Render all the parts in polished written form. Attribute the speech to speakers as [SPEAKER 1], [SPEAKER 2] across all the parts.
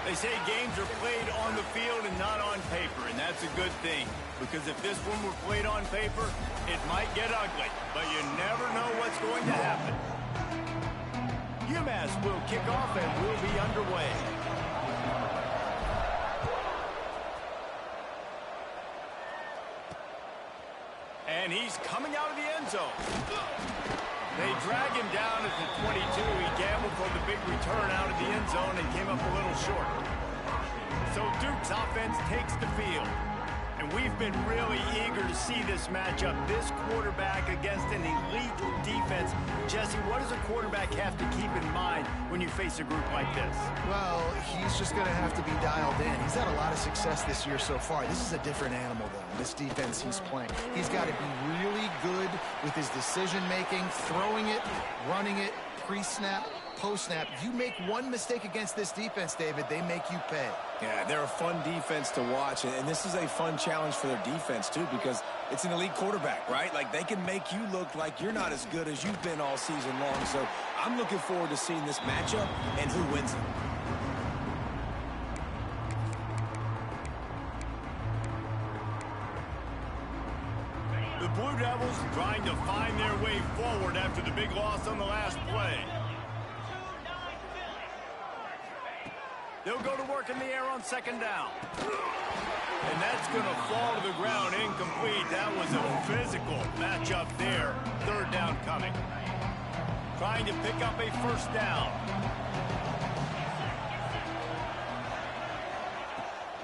[SPEAKER 1] They say games are played on the field and not on paper, and that's a good thing. Because if this one were played on paper, it might get ugly, but you never know what's going to happen. UMass will kick off and will be underway. And he's coming out of the end zone. They drag him down at the 22. He gambled for the big return out of the end zone and came up a little short. So Duke's offense takes the field. And we've been really eager to see this matchup, this quarterback against an elite defense. Jesse, what does a quarterback have to keep in mind when you face a group like this?
[SPEAKER 2] Well, he's just going to have to be dialed in. He's had a lot of success this year so far. This is a different animal, though, this defense he's playing. He's got to be really good with his decision-making, throwing it, running it, pre-snap, post-snap. You make one mistake against this defense, David, they make you pay.
[SPEAKER 3] Yeah, they're a fun defense to watch, and this is a fun challenge for their defense, too, because it's an elite quarterback, right? Like, they can make you look like you're not as good as you've been all season long, so I'm looking forward to seeing this matchup and who wins it.
[SPEAKER 1] The Blue Devils trying to find their way forward after the big loss on the last play. They'll go to work in the air on second down. And that's going to fall to the ground incomplete. That was a physical matchup there. Third down coming. Trying to pick up a first down.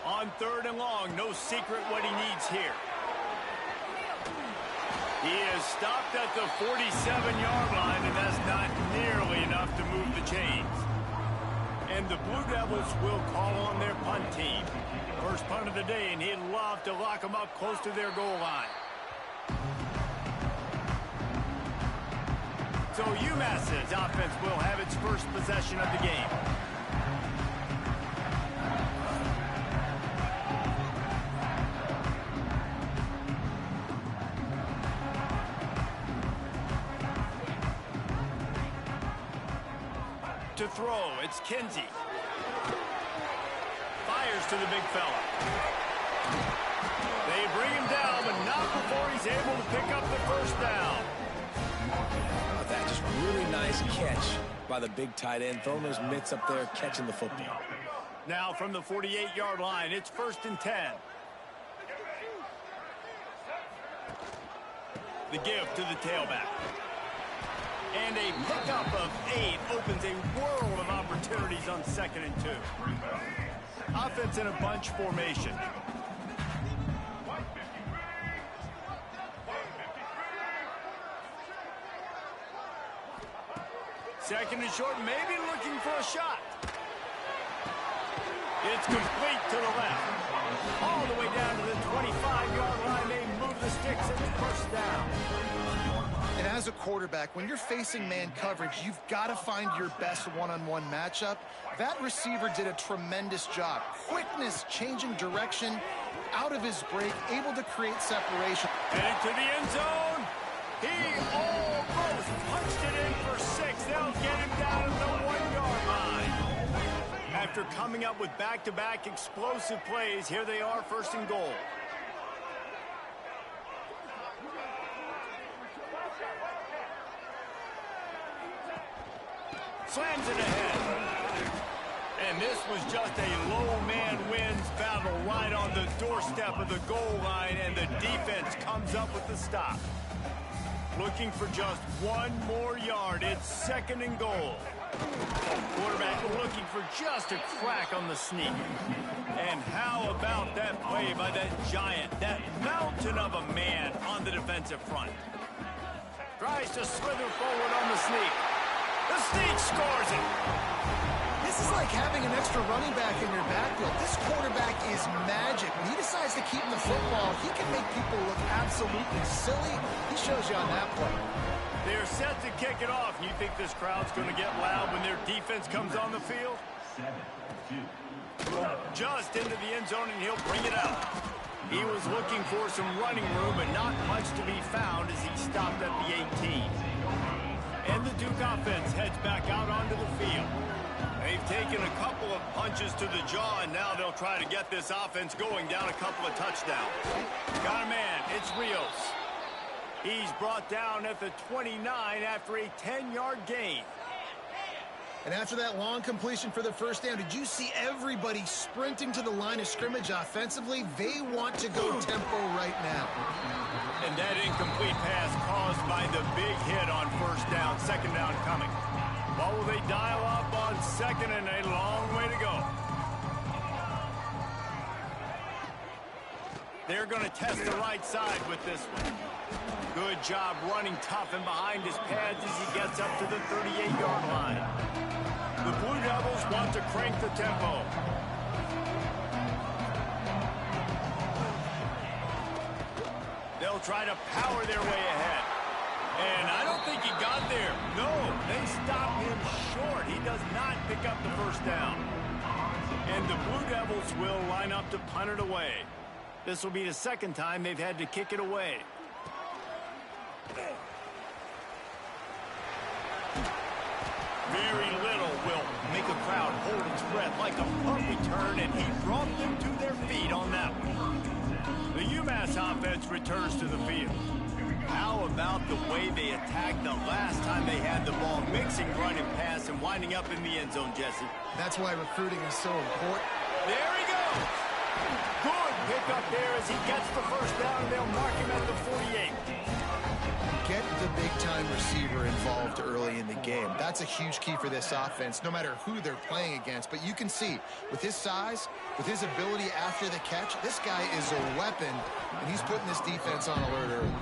[SPEAKER 1] On third and long, no secret what he needs here. He is stopped at the 47-yard line, and that's not nearly enough to move the chains. And the Blue Devils will call on their punt team. First punt of the day, and he'd love to lock them up close to their goal line. So UMass's offense will have its first possession of the game. To throw, it's Kinsey. Fires to the big fella. They bring him down, but not before he's able to pick up the first down.
[SPEAKER 3] That just really nice catch by the big tight end, throwing those mitts up there, catching the football.
[SPEAKER 1] Now from the 48-yard line, it's 1st and 10. The give to the tailback. And a pickup of 8 opens a world of opportunities on 2nd and 2. Offense in a bunch formation. Second and short, maybe looking for a shot. It's complete to the left. All the way down to the 25-yard line. They move the sticks and the first down.
[SPEAKER 2] And as a quarterback, when you're facing man coverage, you've got to find your best one-on-one matchup. That receiver did a tremendous job. Quickness, changing direction, out of his break, able to create separation.
[SPEAKER 1] And into the end zone. He almost punched it in for 6. They'll get him down at the 1-yard line. After coming up with back-to-back explosive plays, here they are, 1st and goal. Slams it ahead. And this was just a low man wins battle right on the doorstep of the goal line, and the defense comes up with the stop. Looking for just 1 more yard. It's 2nd and goal. Quarterback looking for just a crack on the sneak. And how about that play by that giant, that mountain of a man on the defensive front. Tries to slither forward on the sneak. The sneak scores it.
[SPEAKER 2] This is like having an extra running back in your backfield. This quarterback is magic. When he decides to keep the football, he can make people look absolutely silly. He shows you on that play.
[SPEAKER 1] They're set to kick it off. You think this crowd's going to get loud when their defense comes on the field? Just into the end zone, and he'll bring it out. He was looking for some running room, but not much to be found as he stopped at the 18. And the Duke offense heads back out onto the field. They've taken a couple of punches to the jaw, and now they'll try to get this offense going down a couple of touchdowns. Got a man. It's Rios. He's brought down at the 29 after a 10-yard gain.
[SPEAKER 2] And after that long completion for the first down, did you see everybody sprinting to the line of scrimmage offensively? They want to go tempo right now.
[SPEAKER 1] And that incomplete pass caused by the big hit on first down, second down coming. What will they dial up on second, and a long way to go? They're going to test the right side with this one. Good job running tough and behind his pads as he gets up to the 38-yard line. The Blue Devils want to crank the tempo. They'll try to power their way ahead. And I don't think he got there. No, they stop him short. He does not pick up the first down. And the Blue Devils will line up to punt it away. This will be the second time they've had to kick it away. Very little will make a crowd hold its breath like a punt return, and he brought them to their feet on that one. The UMass offense returns to the field. How about the way they attacked the last time they had the ball, mixing run and pass and winding up in the end zone, Jesse?
[SPEAKER 2] That's why recruiting is so important.
[SPEAKER 1] There he goes. Good pickup there as he gets the first down. They'll mark him at the 48.
[SPEAKER 2] Get the big-time receiver involved early in the game. That's a huge key for this offense, no matter who they're playing against. But you can see, with his size, with his ability after the catch, this guy is a weapon, and he's putting this defense on alert early.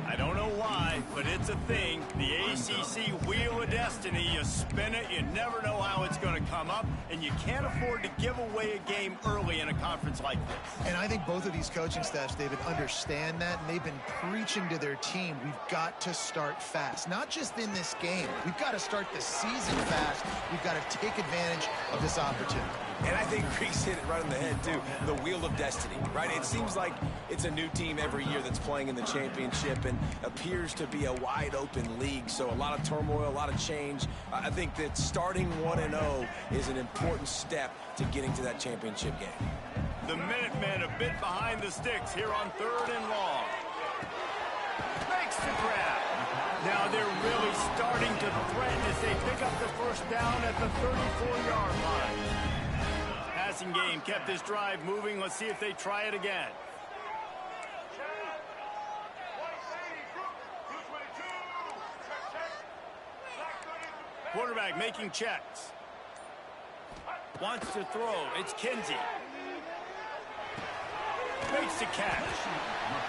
[SPEAKER 1] I don't know why, but it's a thing. The ACC Wheel of Destiny, you spin it, you never know how it's going to come up, and you can't afford to give away a game early in a conference like this.
[SPEAKER 2] And I think both of these coaching staffs, David, understand that, and they've been preaching to their team, we've got to start fast. Not just in this game. We've got to start the season fast. We've got to take advantage of this opportunity.
[SPEAKER 3] And I think Reese hit it right on the head, too. The Wheel of Destiny, right? It seems like it's a new team every year that's playing in the championship and appears to be a wide-open league. So a lot of turmoil, a lot of change. I think that starting 1-0 is an important step to getting to that championship game.
[SPEAKER 1] The Minutemen a bit behind the sticks here on 3rd and long. Makes the grab. Now they're really starting to threaten as they pick up the first down at the 34-yard line. Passing game kept this drive moving. Let's see if they try it again. Quarterback making checks. Wants to throw. It's Kinsey. Makes the catch.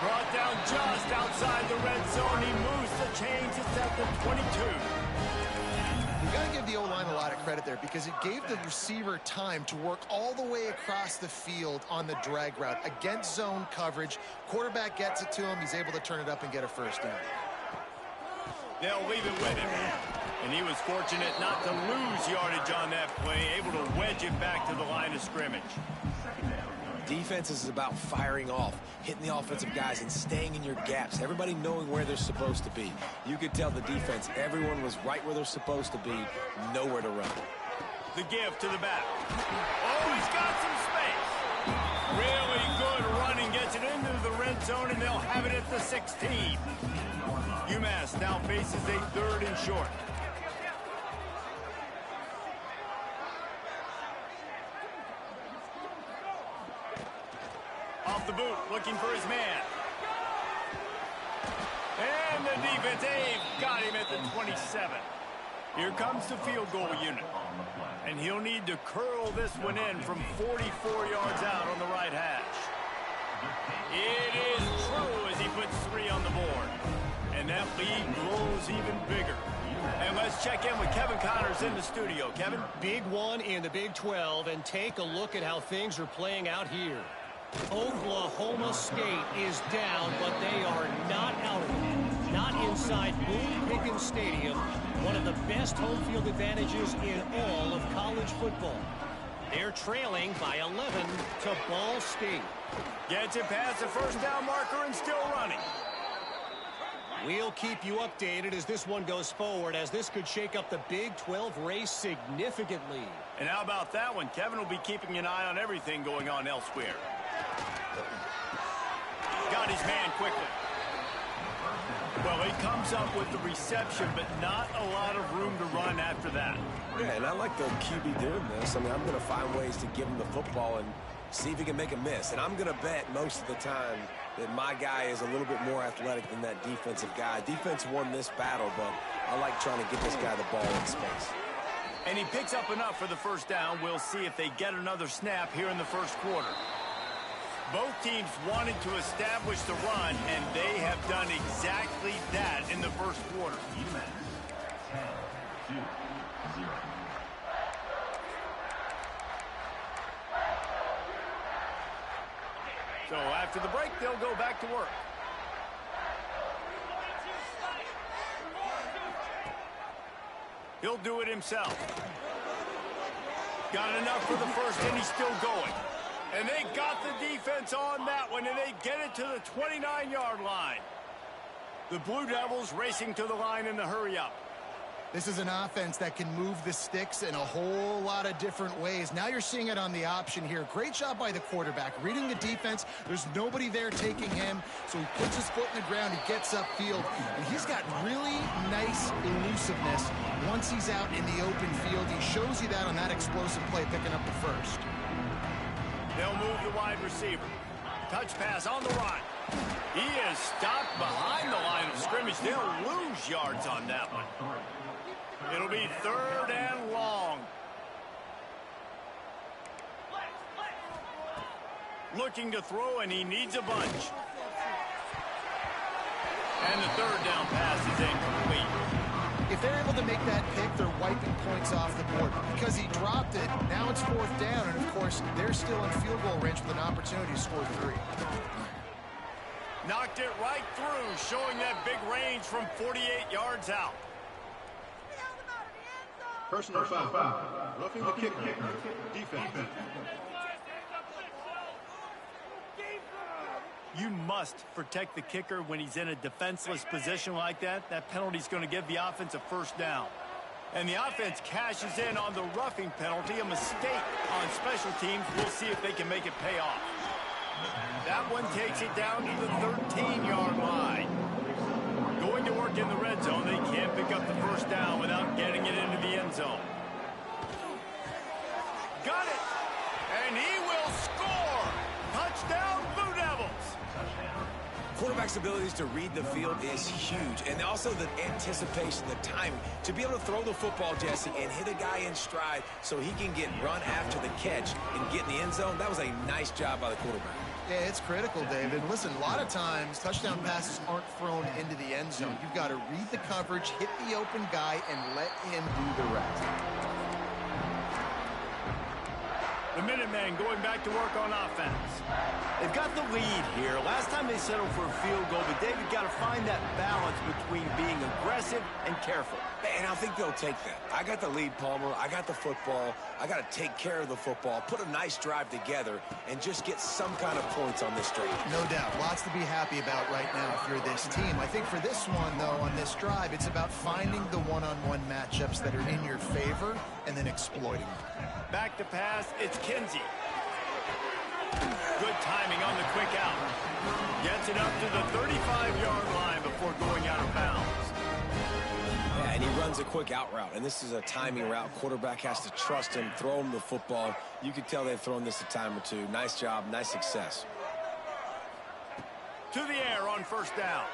[SPEAKER 1] Brought down just outside the red zone. He moves the chains. It's at the 22.
[SPEAKER 2] You've got to give the O-line a lot of credit there because it gave the receiver time to work all the way across the field on the drag route against zone coverage. Quarterback gets it to him. He's able to turn it up and get a first down.
[SPEAKER 1] They'll leave it with him. And he was fortunate not to lose yardage on that play, able to wedge it back to the line of scrimmage.
[SPEAKER 3] Defense is about firing off, hitting the offensive guys, and staying in your gaps. Everybody knowing where they're supposed to be. You could tell the defense, everyone was right where they're supposed to be, nowhere to run.
[SPEAKER 1] The give to the back. Oh, he's got some space. Really good running, gets it into the red zone, and they'll have it at the 16. UMass now faces a 3rd and short. Off the boot, looking for his man. And the defense, they've got him at the 27. Here comes the field goal unit. And he'll need to curl this one in from 44 yards out on the right hash. It is true as he puts 3 on the board. And that lead grows even bigger. And let's check in with Kevin Connors in the studio. Kevin?
[SPEAKER 4] Big one in the Big 12, and take a look at how things are playing out here. Oklahoma State is down, but they are not out of it. Not inside Boone Pickens Stadium, one of the best home field advantages in all of college football. They're trailing by 11 to Ball State.
[SPEAKER 1] Gets it past the first down marker and still running.
[SPEAKER 4] We'll keep you updated as this one goes forward, as this could shake up the Big 12 race significantly.
[SPEAKER 1] And how about that one? Kevin will be keeping an eye on everything going on elsewhere. Got his man quickly. Well, he comes up with the reception, but not a lot of room to run after that.
[SPEAKER 3] Yeah, and I like the QB doing this. I mean, I'm going to find ways to give him the football and see if he can make a miss. And I'm going to bet most of the time that my guy is a little bit more athletic than that defensive guy. Defense won this battle, but I like trying to get this guy the ball in space.
[SPEAKER 1] And he picks up enough for the first down. We'll see if they get another snap here in the first quarter. Both teams wanted to establish the run, and they have done exactly that in the first quarter. So after the break, they'll go back to work. He'll do it himself. Got enough for the first, and he's still going. And they got the defense on that one, and they get it to the 29-yard line. The Blue Devils racing to the line in the hurry-up.
[SPEAKER 2] This is an offense that can move the sticks in a whole lot of different ways. Now you're seeing it on the option here. Great job by the quarterback. Reading the defense, there's nobody there taking him, so he puts his foot in the ground, he gets upfield, and he's got really nice elusiveness once he's out in the open field. He shows you that on that explosive play, picking up the first.
[SPEAKER 1] They'll move the wide receiver. Touch pass on the run. He is stopped behind the line of scrimmage. They'll lose yards on that one. It'll be 3rd and long. Looking to throw, and he needs a bunch. And the 3rd down pass is incomplete.
[SPEAKER 2] If they're able to make that pick, they're wiping points off the board. Because he dropped it, now it's 4th down, and of course, they're still in field goal range with an opportunity to score 3.
[SPEAKER 1] Knocked it right through, showing that big range from 48 yards out.
[SPEAKER 5] Personal foul. Roughing the kicker. Defense.
[SPEAKER 1] You must protect the kicker when he's in a defenseless position like that. That penalty is going to give the offense a 1st down. And the offense cashes in on the roughing penalty. A mistake on special teams. We'll see if they can make it pay off. That one takes it down to the 13-yard line. Going to work in the red zone. They can't pick up the 1st down without getting it into the end zone. Got it. And he will score. Touchdown, Blue Devils.
[SPEAKER 3] Quarterback's abilities to read the field is huge, and also the anticipation, the timing. To be able to throw the football, Jesse, and hit a guy in stride so he can get run after the catch and get in the end zone, that was a nice job by the quarterback.
[SPEAKER 2] Yeah, it's critical, David. Listen, a lot of times, touchdown passes aren't thrown into the end zone. You've got to read the coverage, hit the open guy, and let him do the rest.
[SPEAKER 1] The Minutemen going back to work on offense. They've got the lead here. Last time they settled for a field goal, but David got to find that balance between being aggressive and careful.
[SPEAKER 3] And I think they'll take that. I got the lead, Palmer. I got the football. I got to take care of the football, put a nice drive together, and just get some kind of points on this drive.
[SPEAKER 2] No doubt. Lots to be happy about right now if you're this team. I think for this one, though, on this drive, it's about finding the one-on-one matchups that are in your favor and then exploiting them.
[SPEAKER 1] Back to pass, it's Kinsey. Good timing on the quick out. Gets it up to the 35-yard line before going out of bounds.
[SPEAKER 3] Yeah, and he runs a quick out route, and this is a timing route. Quarterback has to trust him, throw him the football. You can tell they've thrown this a time or two. Nice job, nice success.
[SPEAKER 1] To the air on 1st down.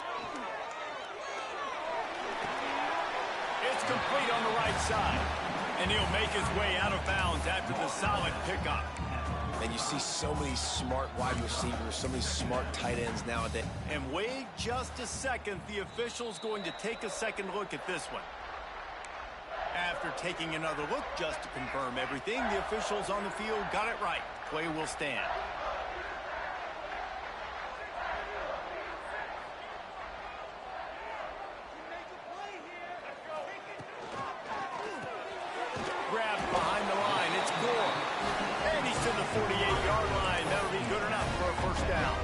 [SPEAKER 1] It's complete on the right side. And he'll make his way out of bounds after the solid pickup.
[SPEAKER 3] And you see so many smart wide receivers, so many smart tight ends nowadays.
[SPEAKER 1] And wait just a second. The official's going to take a second look at this one. After taking another look just to confirm everything, the officials on the field got it right. Play will stand. Grabbed behind the line. It's Gore. And he's to the 48-yard line. That'll be good enough for a 1st down.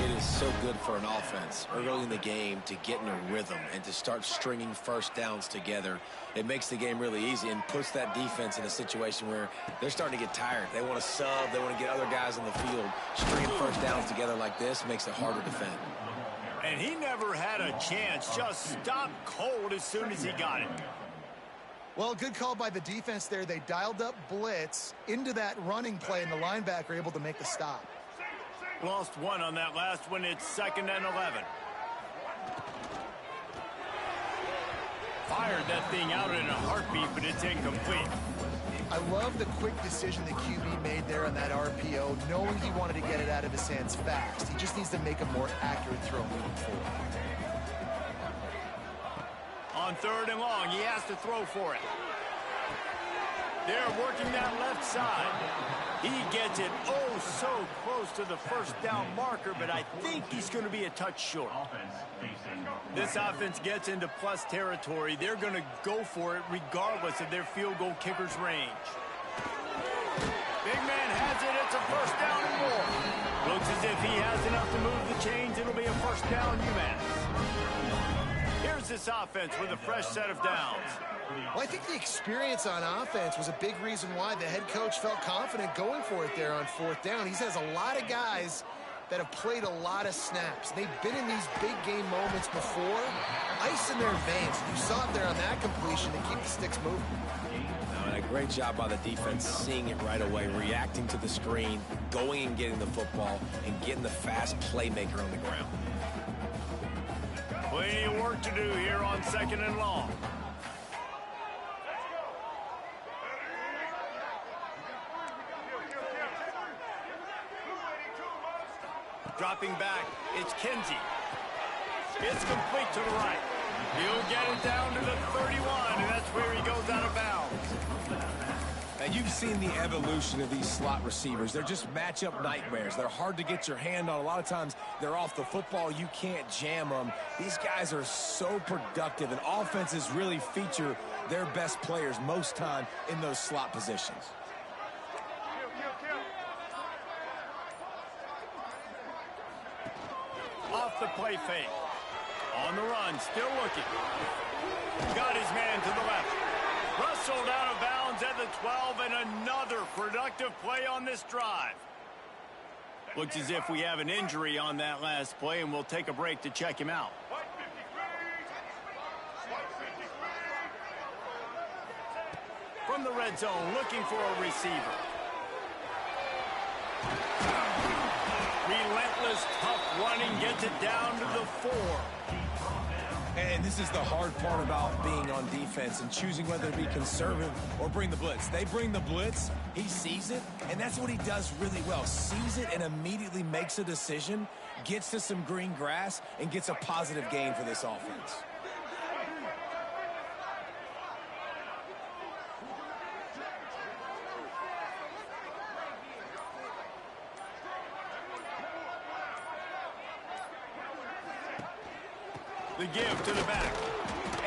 [SPEAKER 3] It is so good for an offense early in the game to get in a rhythm and to start stringing first downs together. It makes the game really easy and puts that defense in a situation where they're starting to get tired. They want to sub. They want to get other guys on the field. Stringing first downs together like this makes it harder to defend.
[SPEAKER 1] And he never had a chance. Just stopped cold as soon as he got it.
[SPEAKER 2] Well, good call by the defense there. They dialed up blitz into that running play, and the linebacker able to make the stop.
[SPEAKER 1] Lost one on that last one. It's 2nd and 11. Fired that thing out in a heartbeat, but it's incomplete.
[SPEAKER 2] I love the quick decision the QB made there on that RPO, knowing he wanted to get it out of his hands fast. He just needs to make a more accurate throw moving forward.
[SPEAKER 1] On 3rd and long, he has to throw for it. They're working that left side. He gets it oh so close to the first down marker, but I think he's going to be a touch short. This offense gets into plus territory. They're going to go for it regardless of their field goal kicker's range. Big man has it. It's a first down and more. Looks as if he has enough to move the chains. It'll be a first down UMass. Here's this offense with a fresh set of downs.
[SPEAKER 2] Well, I think the experience on offense was a big reason why the head coach felt confident going for it there on 4th down. He has a lot of guys that have played a lot of snaps. They've been in these big game moments before. Ice in their veins. You saw it there on that completion to keep the sticks moving.
[SPEAKER 3] And a great job by the defense seeing it right away, reacting to the screen, going and getting the football, and getting the fast playmaker on the ground.
[SPEAKER 1] Plenty of work to do here on 2nd and long. Dropping back, it's Kinsey. It's complete to the right. He'll get it down to the 31, and that's where he goes out of bounds.
[SPEAKER 3] Now, you've seen the evolution of these slot receivers. They're just matchup nightmares. They're hard to get your hand on. A lot of times, they're off the football. You can't jam them. These guys are so productive, and offenses really feature their best players most time in those slot positions.
[SPEAKER 1] Off the play fake. On the run, still looking. Got his man to the left. Rustled out of bounds at the 12, and another productive play on this drive. Looks as if we have an injury on that last play, and we'll take a break to check him out. From the red zone, looking for a receiver. Relentless, tough running, gets it down to the 4.
[SPEAKER 3] And this is the hard part about being on defense and choosing whether to be conservative or bring the blitz. They bring the blitz, he sees it, and that's what he does really well. Sees it and immediately makes a decision, gets to some green grass, and gets a positive gain for this offense.
[SPEAKER 1] The give to the back.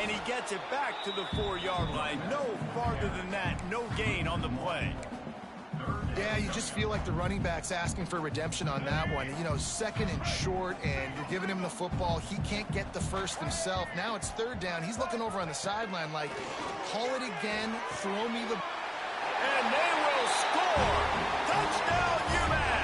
[SPEAKER 1] And he gets it back to the 4-yard line. No farther than that. No gain on the play.
[SPEAKER 2] Yeah, you just feel like the running back's asking for redemption on that one. You know, 2nd and short, and you're giving him the football. He can't get the first himself. Now it's 3rd down. He's looking over on the sideline like, call it again, throw me the...
[SPEAKER 1] And they will score! Touchdown, UMass!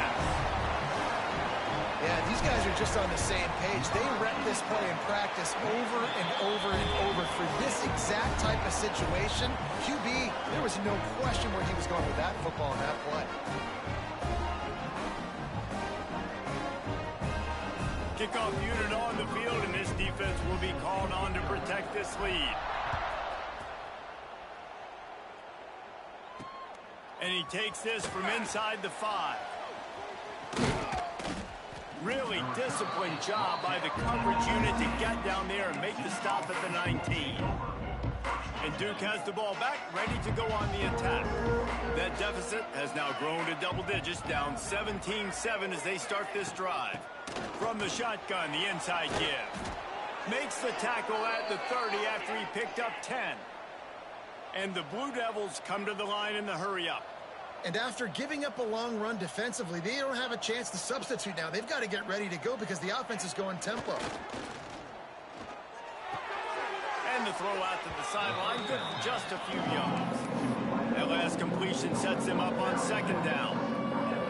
[SPEAKER 2] Yeah, these guys are just on the same page. They rep this play in practice over and over and over for this exact type of situation. QB, there was no question where he was going with that football and that play.
[SPEAKER 1] Kickoff unit on the field, and this defense will be called on to protect this lead. And he takes this from inside the 5. Really disciplined job by the coverage unit to get down there and make the stop at the 19. And Duke has the ball back, ready to go on the attack. That deficit has now grown to double digits, down 17-7 as they start this drive. From the shotgun, the inside give. Makes the tackle at the 30 after he picked up 10. And the Blue Devils come to the line in the hurry up.
[SPEAKER 2] And after giving up a long run defensively, they don't have a chance to substitute now. They've got to get ready to go because the offense is going tempo.
[SPEAKER 1] And the throw out to the sideline, good for just a few yards. That last completion sets him up on second down.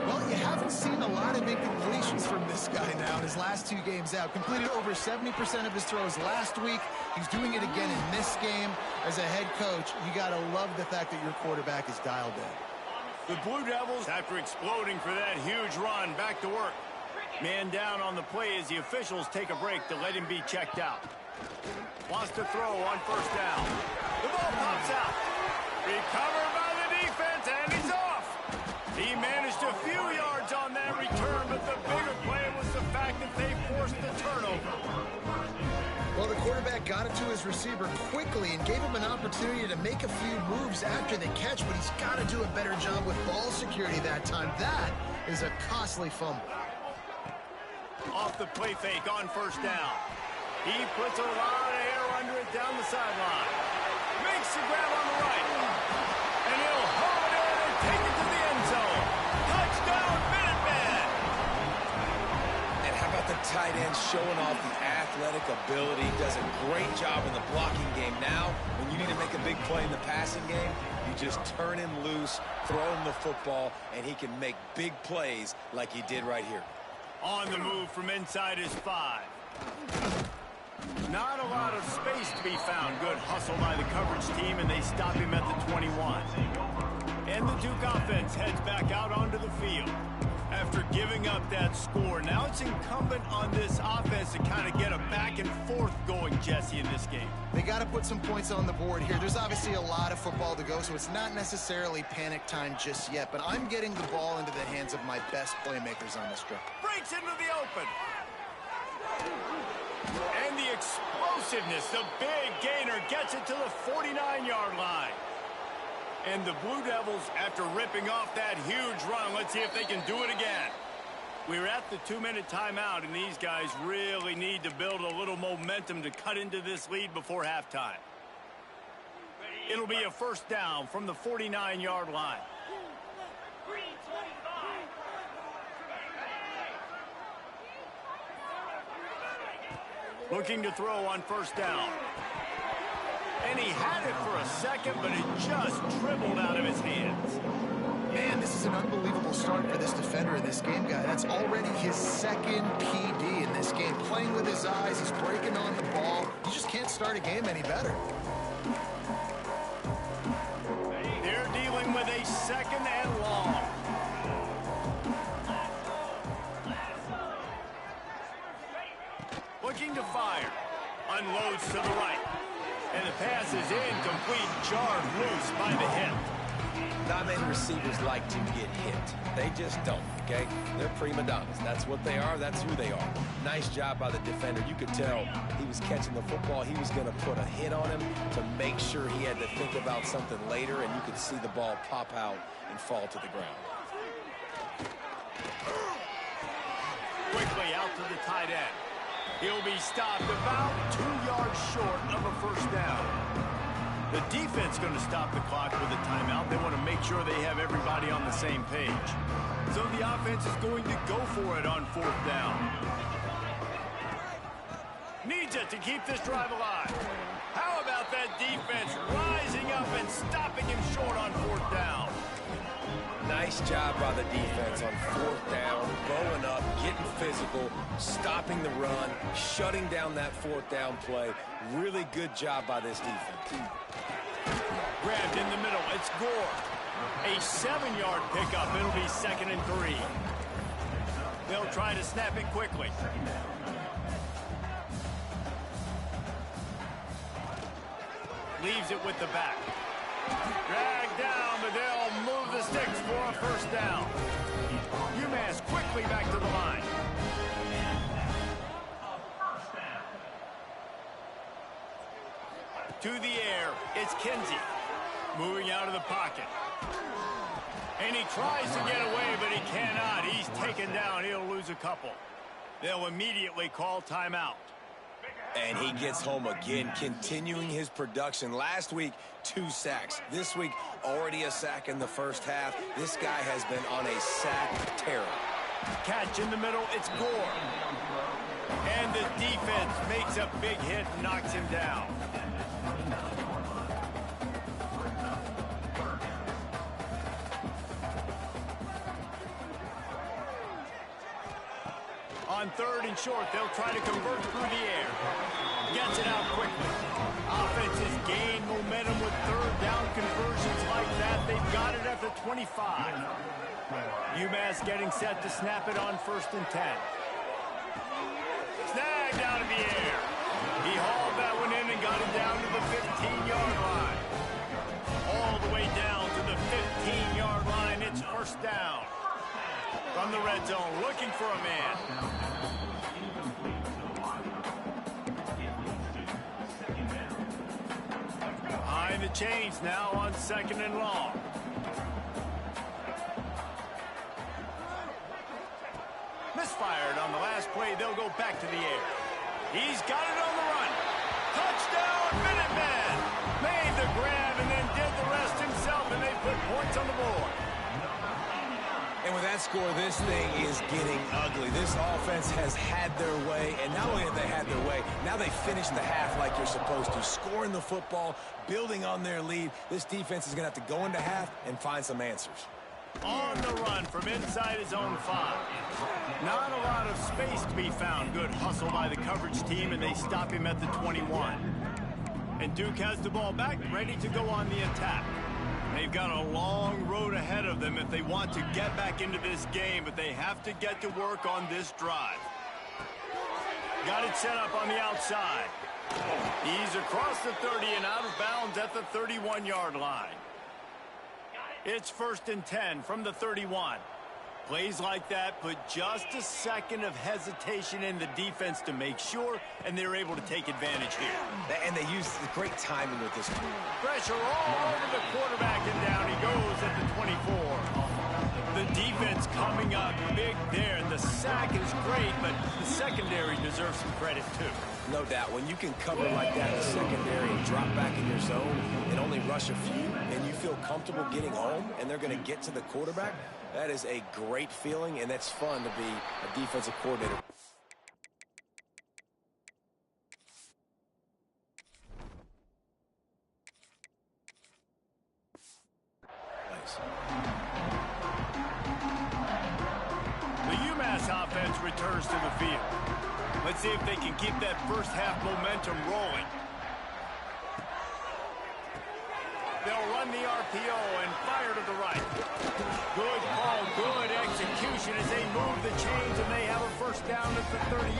[SPEAKER 2] Well, you haven't seen a lot of incompletions from this guy now in his last 2 games out. Completed over 70% of his throws last week. He's doing it again in this game. As a head coach, you got to love the fact that your quarterback is dialed in.
[SPEAKER 1] The Blue Devils, after exploding for that huge run, back to work. Man down on the play as the officials take a break to let him be checked out. Wants to throw on first down. The ball pops out. Recovered by the defense, and he's off. He managed a few yards on that return, but the bigger play was the fact that they forced the turnover.
[SPEAKER 2] Well, the quarterback got it to his receiver quickly and gave him an opportunity to make a few moves after the catch, but he's got to do a better job with ball security that time. That is a costly fumble.
[SPEAKER 1] Off the play fake on first down. He puts a lot of air under it down the sideline. Makes the grab on the right. And he'll haul it in and take it to the end zone. Touchdown, Minutemen!
[SPEAKER 3] And how about the tight end showing off the athletic ability? Does a great job in the blocking game. Now, when you need to make a big play in the passing game, you just turn him loose, throw him the football, and he can make big plays like he did right here.
[SPEAKER 1] On the move from inside his 5. Not a lot of space to be found. Good hustle by the coverage team, and they stop him at the 21. And the Duke offense heads back out onto the field. After giving up that score, now it's incumbent on this offense to kind of get a back and forth going, Jesse, in this game.
[SPEAKER 2] They got to put some points on the board here. There's obviously a lot of football to go, so it's not necessarily panic time just yet, but I'm getting the ball into the hands of my best playmakers on this drive.
[SPEAKER 1] Breaks into the open. And the explosiveness, the big gainer gets it to the 49-yard line. And the Blue Devils, after ripping off that huge run, let's see if they can do it again. We're at the 2-minute timeout, and these guys really need to build a little momentum to cut into this lead before halftime. It'll be a first down from the 49-yard line. Looking to throw on first down. And he had it for a second, but it just dribbled out of his hands.
[SPEAKER 2] Man, this is an unbelievable start for this defender in this game, guy. That's already his second PD in this game. Playing with his eyes, he's breaking on the ball. You just can't start a game any better.
[SPEAKER 1] They're dealing with a second and long. Looking to fire. Unloads to the right. And the pass is incomplete, jarred loose by the hip.
[SPEAKER 3] Not many receivers like to get hit. They just don't, okay? They're prima donnas. That's what they are. That's who they are. Nice job by the defender. You could tell he was catching the football. He was going to put a hit on him to make sure he had to think about something later, and you could see the ball pop out and fall to the ground.
[SPEAKER 1] Quickly out to the tight end. He'll be stopped about 2 yards short of a first down. The defense going to stop the clock with a timeout. They want to make sure they have everybody on the same page. So the offense is going to go for it on fourth down. Needs it to keep this drive alive. How about that defense rising up and stopping him short on fourth down?
[SPEAKER 3] Nice job by the defense on fourth down, bowing up, getting physical, stopping the run, shutting down that fourth down play. Really good job by this defense.
[SPEAKER 1] Grabbed in the middle, it's Gore. A 7-yard pickup, it'll be 2nd and 3. They'll try to snap it quickly. Leaves it with the back. Dragged down, but they'll move the sticks for a first down. UMass quickly back to the line. To the air, it's Kinsey. Moving out of the pocket. And he tries to get away, but he cannot. He's taken down. He'll lose a couple. They'll immediately call timeout.
[SPEAKER 3] And he gets home again, continuing his production. Last week, 2 sacks. This week, already a sack in the first half. This guy has been on a sack terror.
[SPEAKER 1] Catch in the middle, it's Gore. And the defense makes a big hit and knocks him down. On 3rd and short, they'll try to convert through the air. Gets it out quickly. Offense has gained momentum with 3rd down conversions like that. They've got it at the 25. UMass getting set to snap it on 1st and 10. Snagged out of the air. He hauled that one in and got it down to the 15-yard line. All the way down to the 15-yard line. It's 1st down. From the red zone, looking for a man. Behind the chains now on 2nd and long. Misfired on the last play. They'll go back to the air. He's got it on the run. Touchdown, Minutemen! Made the grab and then did the rest himself, and they put points on the board.
[SPEAKER 3] And with that score, this thing is getting ugly. This offense has had their way, and not only have they had their way, now they finished the half like you're supposed to, scoring the football, building on their lead. This defense is going to have to go into half and find some answers.
[SPEAKER 1] On the run from inside his own 5. Not a lot of space to be found. Good hustle by the coverage team, and they stop him at the 21. And Duke has the ball back, ready to go on the attack. They've got a long road ahead of them if they want to get back into this game, but they have to get to work on this drive. Got it set up on the outside. He's across the 30 and out of bounds at the 31-yard line. It's 1st and 10 from the 31. Plays like that put just a second of hesitation in the defense to make sure, and they're able to take advantage here.
[SPEAKER 3] And they use great timing with this.
[SPEAKER 1] Pressure all over the quarterback, and down he goes at the 24. The defense coming up big there. The sack is great, but the secondary deserves some credit too.
[SPEAKER 3] No doubt. When you can cover like that in the secondary and drop back in your zone and only rush a few, and you feel comfortable getting home, and they're going to get to the quarterback, that is a great feeling, and that's fun to be a defensive coordinator. Nice.
[SPEAKER 1] The UMass offense returns to the field. Let's see if they can keep that first half momentum rolling. They'll run the RPO and fire to the right. Good call, good execution as they move the chains, and they have a 1st down at the 38.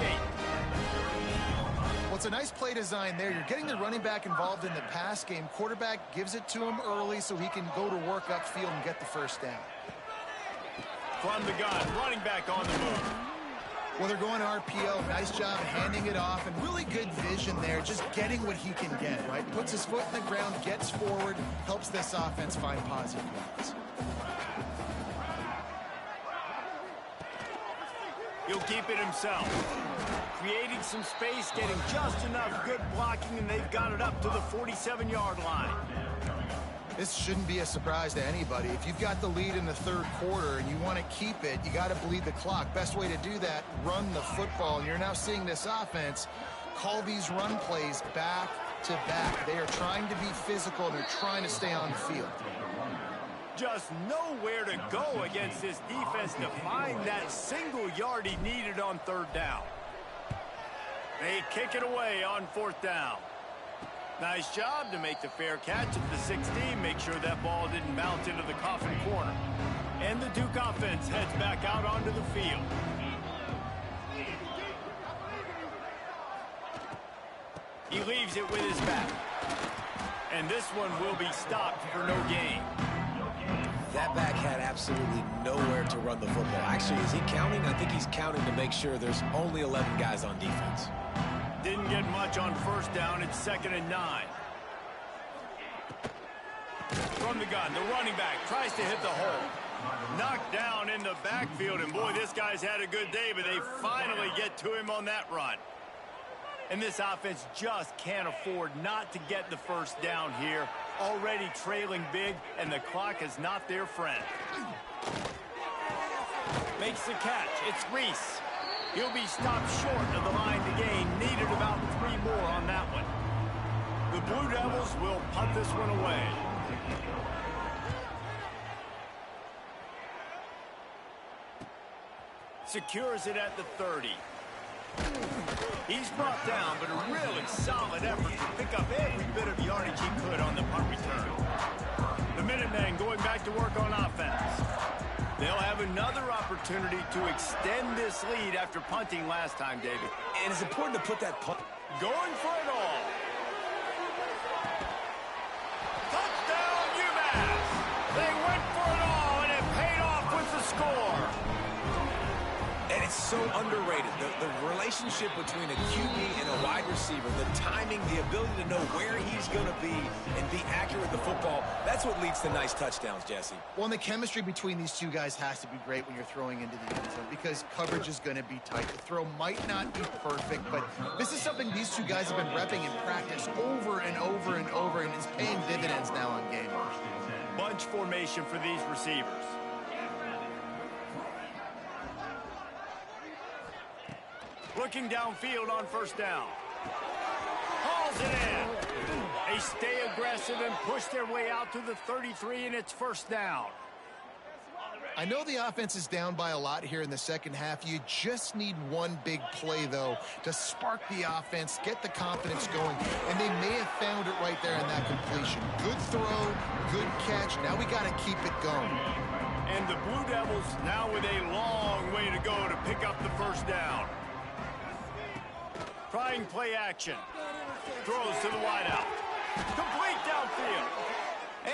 [SPEAKER 2] Well, it's a nice play design there. You're getting the running back involved in the pass game. Quarterback gives it to him early so he can go to work upfield and get the 1st down.
[SPEAKER 1] From the gun, running back on the move.
[SPEAKER 2] Well, they're going to RPO. Nice job handing it off, and really good vision there, just getting what he can get, right? Puts his foot in the ground, gets forward, helps this offense find positive yards.
[SPEAKER 1] He'll keep it himself. Creating some space, getting just enough good blocking, and they've got it up to the 47-yard line.
[SPEAKER 2] This shouldn't be a surprise to anybody. If you've got the lead in the 3rd quarter and you want to keep it, you got to bleed the clock. Best way to do that, run the football. And you're now seeing this offense call these run plays back to back. They are trying to be physical, and they're trying to stay on the field.
[SPEAKER 1] Just nowhere to go against this defense to find that single yard he needed on 3rd down. They kick it away on 4th down. Nice job to make the fair catch at the 16. Make sure that ball didn't bounce into the coffin corner. And the Duke offense heads back out onto the field. He leaves it with his back. And this one will be stopped for no gain.
[SPEAKER 3] That back had absolutely nowhere to run the football. Actually, is he counting? I think he's counting to make sure there's only 11 guys on defense.
[SPEAKER 1] Didn't get much on 1st down. It's 2nd and 9. From the gun, the running back tries to hit the hole. Knocked down in the backfield, and boy, this guy's had a good day, but they finally get to him on that run. And this offense just can't afford not to get the first down here. Already trailing big, and the clock is not their friend. Makes the catch. It's Reese. He'll be stopped short of the line to gain. Needed about 3 more on that one. The Blue Devils will punt this one away. Secures it at the 30. He's brought down, but a really solid effort to pick up every bit of yardage he could on the punt return. The Minutemen going back to work on offense. They'll have another opportunity to extend this lead after punting last time, David.
[SPEAKER 3] And it's important to put that punt.
[SPEAKER 1] Going for it all. Touchdown, UMass! They went for it all, and it paid off with the score.
[SPEAKER 3] And it's so underrated. The relationship between a QB and a wide receiver, the timing, the ability to know where he's going to be and be accurate with the football, that's what leads to nice touchdowns, Jesse.
[SPEAKER 2] Well, and the chemistry between these two guys has to be great when you're throwing into the end zone because coverage is going to be tight. The throw might not be perfect, but this is something these two guys have been repping in practice over and over and over, and it's paying dividends now on game.
[SPEAKER 1] Bunch formation for these receivers. Looking downfield on first down. Hauls it in. They stay aggressive and push their way out to the 33, and it's first down.
[SPEAKER 2] I know the offense is down by a lot here in the second half. You just need one big play, though, to spark the offense, get the confidence going, and they may have found it right there in that completion. Good throw, good catch. Now we got to keep it going.
[SPEAKER 1] And the Blue Devils now with a long way to go to pick up the first down. Trying play action. Throws to the wideout. Complete downfield.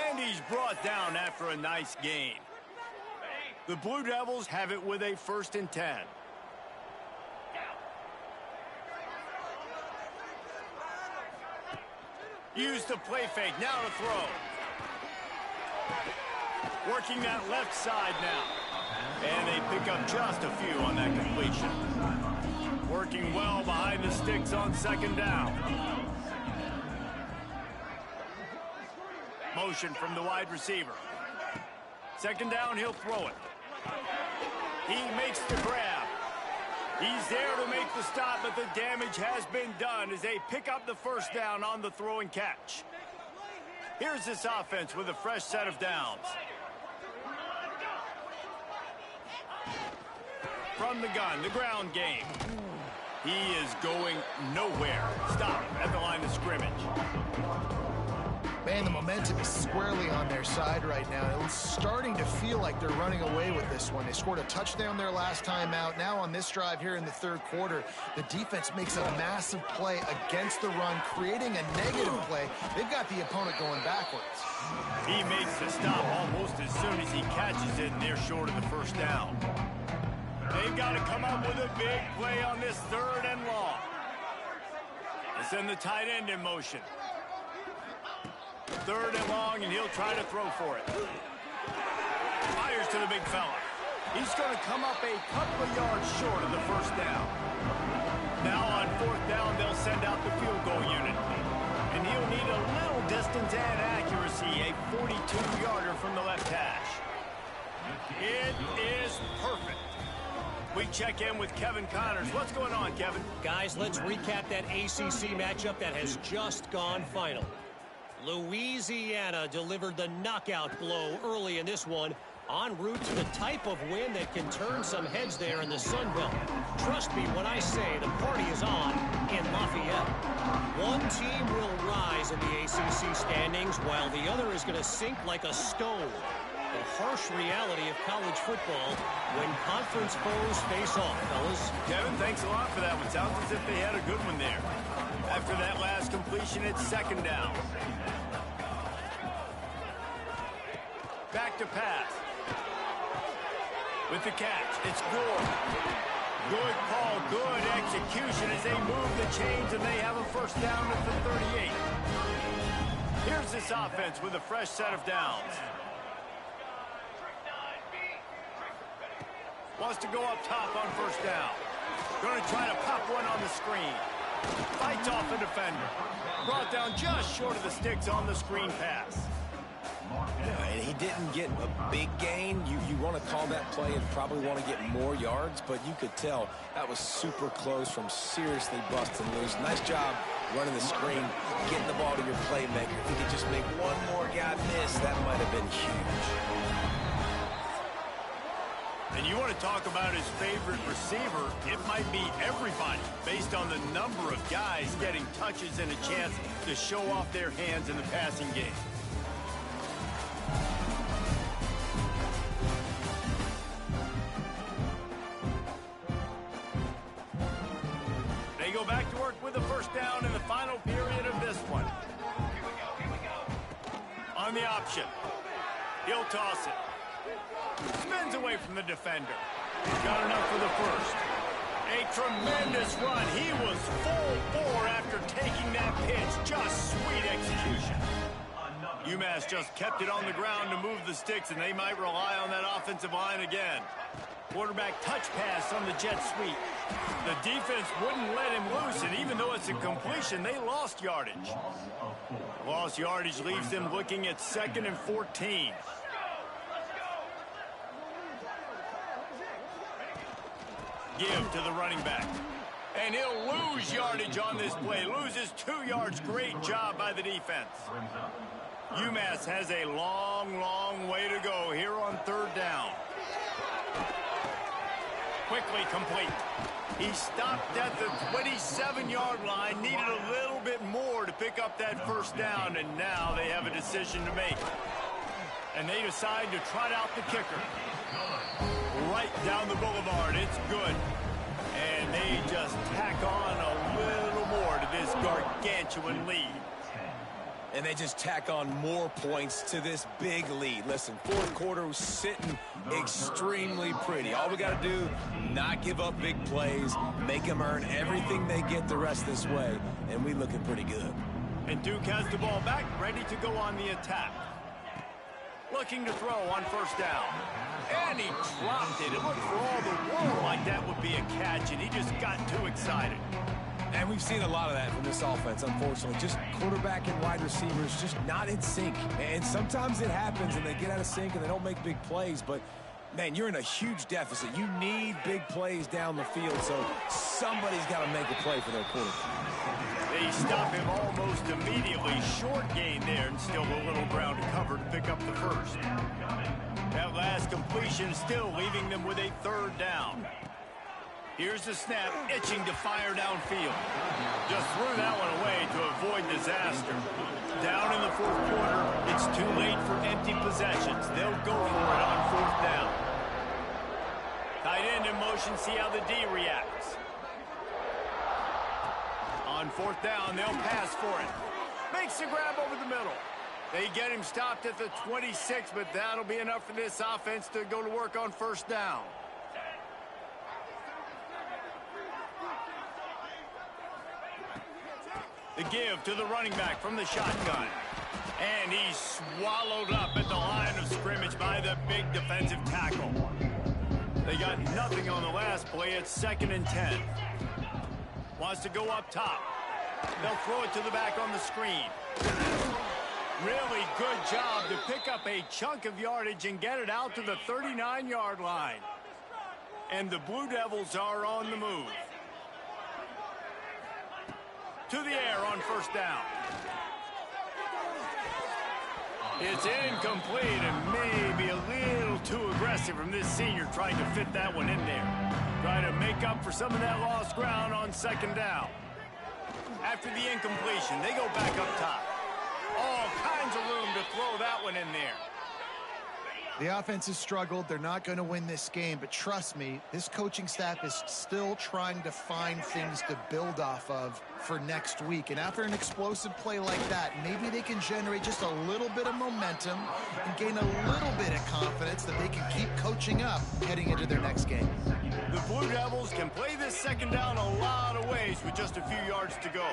[SPEAKER 1] And he's brought down after a nice gain. The Blue Devils have it with a 1st and 10. Use the play fake. Now to throw. Working that left side now. And they pick up just a few on that completion. Working well behind the sticks on 2nd down. Motion from the wide receiver. 2nd down, he'll throw it. He makes the grab. He's there to make the stop, but the damage has been done as they pick up the first down on the throw and catch. Here's this offense with a fresh set of downs. From the gun, the ground game. He is going nowhere. Stop at the line of scrimmage.
[SPEAKER 2] Man, the momentum is squarely on their side right now. It's starting to feel like they're running away with this one. They scored a touchdown their last time out. Now on this drive here in the 3rd quarter, the defense makes a massive play against the run, creating a negative play. They've got the opponent going backwards.
[SPEAKER 1] He makes the stop almost as soon as he catches it, and they're short of the first down. They've got to come up with a big play on this 3rd and long. They send the tight end in motion. 3rd and long, and he'll try to throw for it. Fires to the big fella. He's going to come up a couple of yards short of the first down. Now on 4th down, they'll send out the field goal unit. And he'll need a little distance and accuracy, a 42-yarder from the left hash. It is perfect. We check in with Kevin Connors. What's going on, Kevin?
[SPEAKER 4] Guys, let's recap that ACC matchup that has just gone final. Louisiana delivered the knockout blow early in this one, en route to the type of win that can turn some heads there in the Sun Belt. Trust me when I say the party is on in Lafayette. One team will rise in the ACC standings while the other is going to sink like a stone. The harsh reality of college football when conference foes face off, fellas.
[SPEAKER 1] Kevin, thanks a lot for that one. Sounds as if they had a good one there. After that last completion, it's 2nd down. Back to pass. With the catch, it's Gore. Good call, good execution as they move the chains and they have a first down at the 38. Here's this offense with a fresh set of downs. Wants to go up top on first down. Going to try to pop one on the screen. Fights off a defender. Brought down just short of the sticks on the screen pass.
[SPEAKER 3] And he didn't get a big gain. You want to call that play and probably want to get more yards, but you could tell that was super close from seriously busting loose. Nice job running the screen, getting the ball to your playmaker. If he could just make one more guy miss, that might have been huge.
[SPEAKER 1] And you want to talk about his favorite receiver, it might be everybody, based on the number of guys getting touches and a chance to show off their hands in the passing game. They go back to work with a first down in the final period of this one. On the option, he'll toss it. Spins away from the defender. Got enough for the first. A tremendous run. He was full bore after taking that pitch. Just sweet execution. UMass just kept it on the ground to move the sticks, and they might rely on that offensive line again. Quarterback touch pass on the jet sweep. The defense wouldn't let him loose, and even though it's a completion, they lost yardage. Lost yardage leaves them looking at 2nd and 14. Give to the running back. And he'll lose yardage on this play. Loses 2 yards. Great job by the defense. UMass has a long, long way to go here on 3rd down. Quickly complete. He stopped at the 27-yard line. Needed a little bit more to pick up that first down. And now they have a decision to make. And they decide to trot out the kicker. Right down the boulevard. It's good. And they just tack on a little more to this gargantuan lead.
[SPEAKER 3] And they just tack on more points to this big lead. Listen, 4th quarter was sitting extremely pretty. All we got to do, not give up big plays, make them earn everything they get the rest this way, and we looking pretty good.
[SPEAKER 1] And Duke has the ball back, ready to go on the attack. Looking to throw on first down. And he dropped it. It looked for all the world like that would be a catch, and he just got too excited.
[SPEAKER 3] And we've seen a lot of that from this offense, unfortunately. Just quarterback and wide receivers just not in sync. And sometimes it happens, and they get out of sync, and they don't make big plays. But, man, you're in a huge deficit. You need big plays down the field, so somebody's got to make a play for their quarterback.
[SPEAKER 1] They stop him almost immediately. Short gain there, and still a little ground to cover to pick up the first. That last completion still leaving them with a 3rd down. Here's the snap, itching to fire downfield. Just threw that one away to avoid disaster. Down in the 4th quarter, it's too late for empty possessions. They'll go for it on 4th down. Tight end in motion, see how the D reacts. On 4th down, they'll pass for it. Makes the grab over the middle. They get him stopped at the 26, but that'll be enough for this offense to go to work on first down. The give to the running back from the shotgun. And he's swallowed up at the line of scrimmage by the big defensive tackle. They got nothing on the last play. It's 2nd and 10. Wants to go up top. They'll throw it to the back on the screen. Really good job to pick up a chunk of yardage and get it out to the 39-yard line. And the Blue Devils are on the move. To the air on first down. It's incomplete and maybe a little too aggressive from this senior trying to fit that one in there. Trying to make up for some of that lost ground on 2nd down. After the incompletion, they go back up top. All kinds of room to throw that one in there.
[SPEAKER 2] The offense has struggled. They're not going to win this game, but trust me, this coaching staff is still trying to find things to build off of for next week. And after an explosive play like that, maybe they can generate just a little bit of momentum and gain a little bit of confidence that they can keep coaching up heading into their next game.
[SPEAKER 1] The Blue Devils can play this 2nd down a lot of ways with just a few yards to go.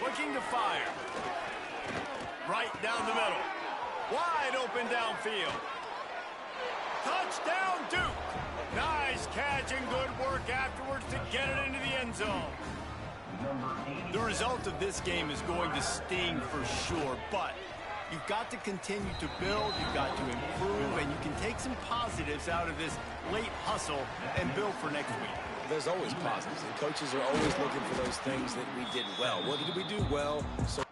[SPEAKER 1] Looking to fire. Right down the middle. Wide open downfield. Touchdown, Duke. Nice catch and good work afterwards to get it into the end zone. The result of this game is going to sting for sure, but you've got to continue to build, you've got to improve, and you can take some positives out of this late hustle and build for next week.
[SPEAKER 3] There's always positives, and coaches are always looking for those things that we did well. What did we do well? So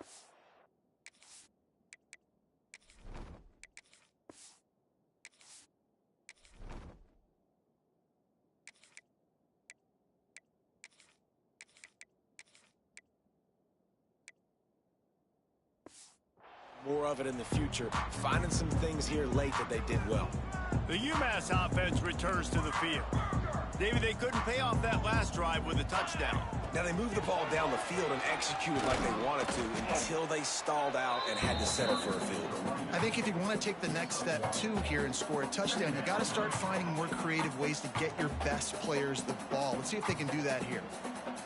[SPEAKER 3] more of it in the future, finding some things here late that they did well.
[SPEAKER 1] The UMass offense returns to the field. David, they couldn't pay off that last drive with a touchdown.
[SPEAKER 3] Now, they moved the ball down the field and executed like they wanted to until they stalled out and had to settle for a field goal.
[SPEAKER 2] I think if you want to take the next step, too, here and score a touchdown, you got to start finding more creative ways to get your best players the ball. Let's see if they can do that here.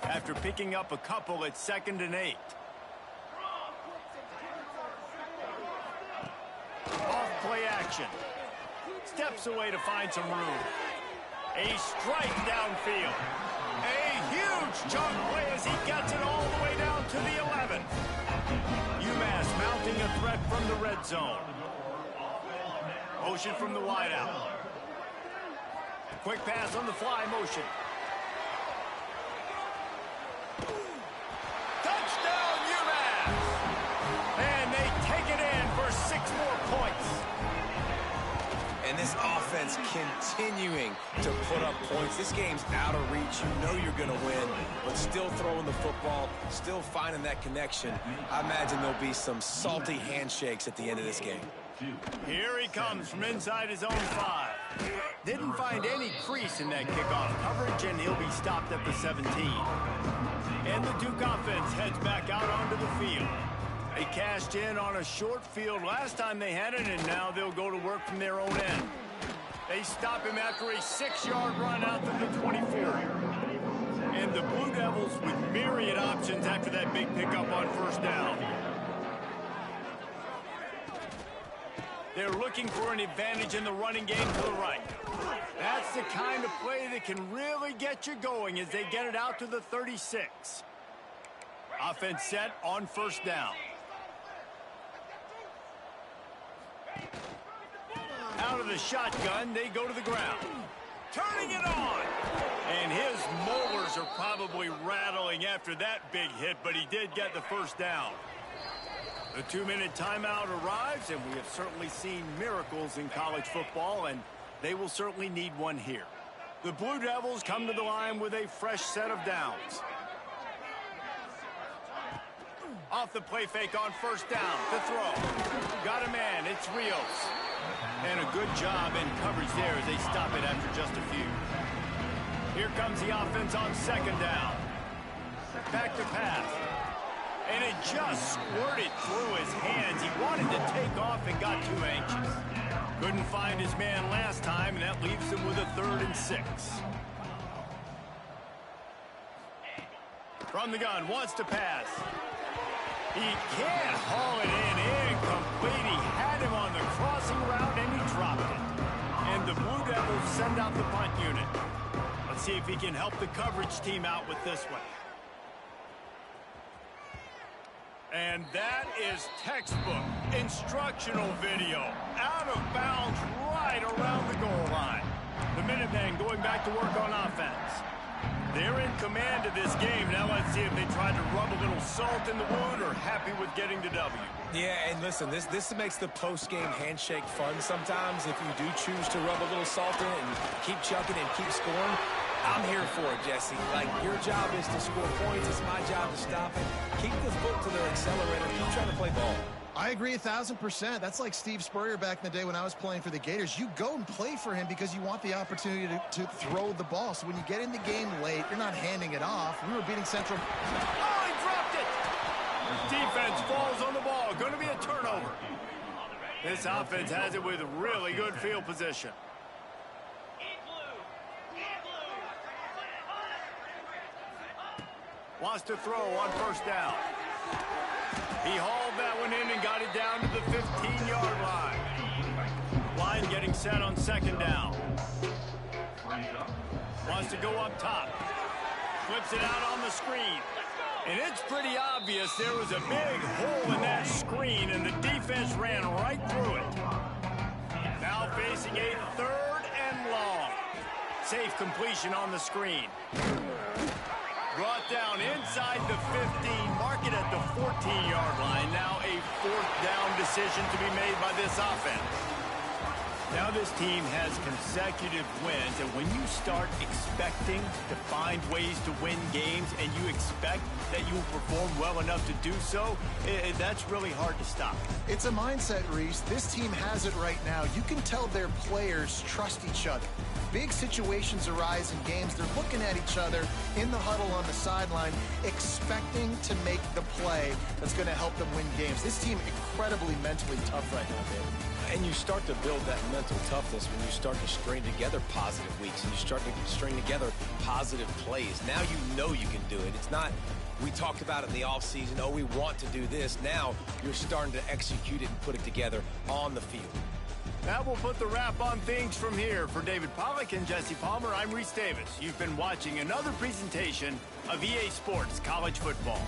[SPEAKER 1] After picking up a couple, it's 2nd and 8. Off play action. Steps away to find some room. A strike downfield. A huge chunk play as he gets it all the way down to the 11. UMass mounting a threat from the red zone. Motion from the wideout. Quick pass on the fly motion. Touchdown UMass! And they take it in for 6 more points.
[SPEAKER 3] And this offense continuing to put up points. This game's out of reach. You know you're going to win, but still throwing the football, still finding that connection. I imagine there'll be some salty handshakes at the end of this game.
[SPEAKER 1] Here he comes from inside his own 5. Didn't find any crease in that kickoff coverage, and he'll be stopped at the 17. And the Duke offense heads back out onto the field. They cashed in on a short field last time they had it, and now they'll go to work from their own end. They stop him after a 6-yard run out to the 24. And the Blue Devils with myriad options after that big pickup on 1st down. They're looking for an advantage in the running game to the right. That's the kind of play that can really get you going as they get it out to the 36. Offense set on 1st down. Out of the shotgun, they go to the ground. Turning it on! And his molars are probably rattling after that big hit, but he did get the 1st down. The 2-minute timeout arrives, and we have certainly seen miracles in college football, and they will certainly need one here. The Blue Devils come to the line with a fresh set of downs. Off the play fake on 1st down to throw. Got a man, it's Rios. And a good job in coverage there as they stop it after just a few. Here comes the offense on 2nd down. Back to pass. And it just squirted through his hands. He wanted to take off and got too anxious. Couldn't find his man last time, and that leaves him with a 3rd and 6. From the gun, wants to pass. He can't haul it in incomplete. He had him on the crossing route, and he dropped it. And the Blue Devils send out the punt unit. Let's see if he can help the coverage team out with this one. And that is textbook instructional video. Out of bounds right around the goal line. The Minutemen going back to work on offense. They're in command of this game. Now let's see if they try to rub a little salt in the wound or happy with getting the W.
[SPEAKER 3] Yeah, and listen, this makes the post-game handshake fun sometimes. If you do choose to rub a little salt in it and keep chucking and keep scoring, I'm here for it, Jesse. Like, your job is to score points. It's my job to stop it. Keep the foot to their accelerator. Keep trying to play ball.
[SPEAKER 2] I agree 1,000%. That's like Steve Spurrier back in the day when I was playing for the Gators. You go and play for him because you want the opportunity to throw the ball. So when you get in the game late, you're not handing it off. We were beating Central.
[SPEAKER 1] Oh, he dropped it! Defense falls on the ball. Going to be a turnover. This offense has it with really good field position. Wants to throw on 1st down. He hauled that one in and got it down to the 15-yard line. Line getting set on 2nd down. Wants to go up top. Flips it out on the screen. And it's pretty obvious there was a big hole in that screen, and the defense ran right through it. Now facing a 3rd and long. Safe completion on the screen. Brought down inside the 15, mark it at the 14-yard line. Now a 4th down decision to be made by this offense. Now this team has consecutive wins, and when you start expecting to find ways to win games and you expect that you will perform well enough to do so, that's really hard to stop.
[SPEAKER 2] It's a mindset, Reese. This team has it right now. You can tell their players trust each other. Big situations arise in games. They're looking at each other in the huddle on the sideline, expecting to make the play that's going to help them win games. This team incredibly mentally tough right now, David.
[SPEAKER 3] And you start to build that mental toughness when you start to string together positive weeks and you start to string together positive plays. Now you know you can do it. It's not, we talked about it in the offseason, oh, we want to do this. Now you're starting to execute it and put it together on the field.
[SPEAKER 1] That will put the wrap on things from here. For David Pollack and Jesse Palmer, I'm Reese Davis. You've been watching another presentation of EA Sports College Football.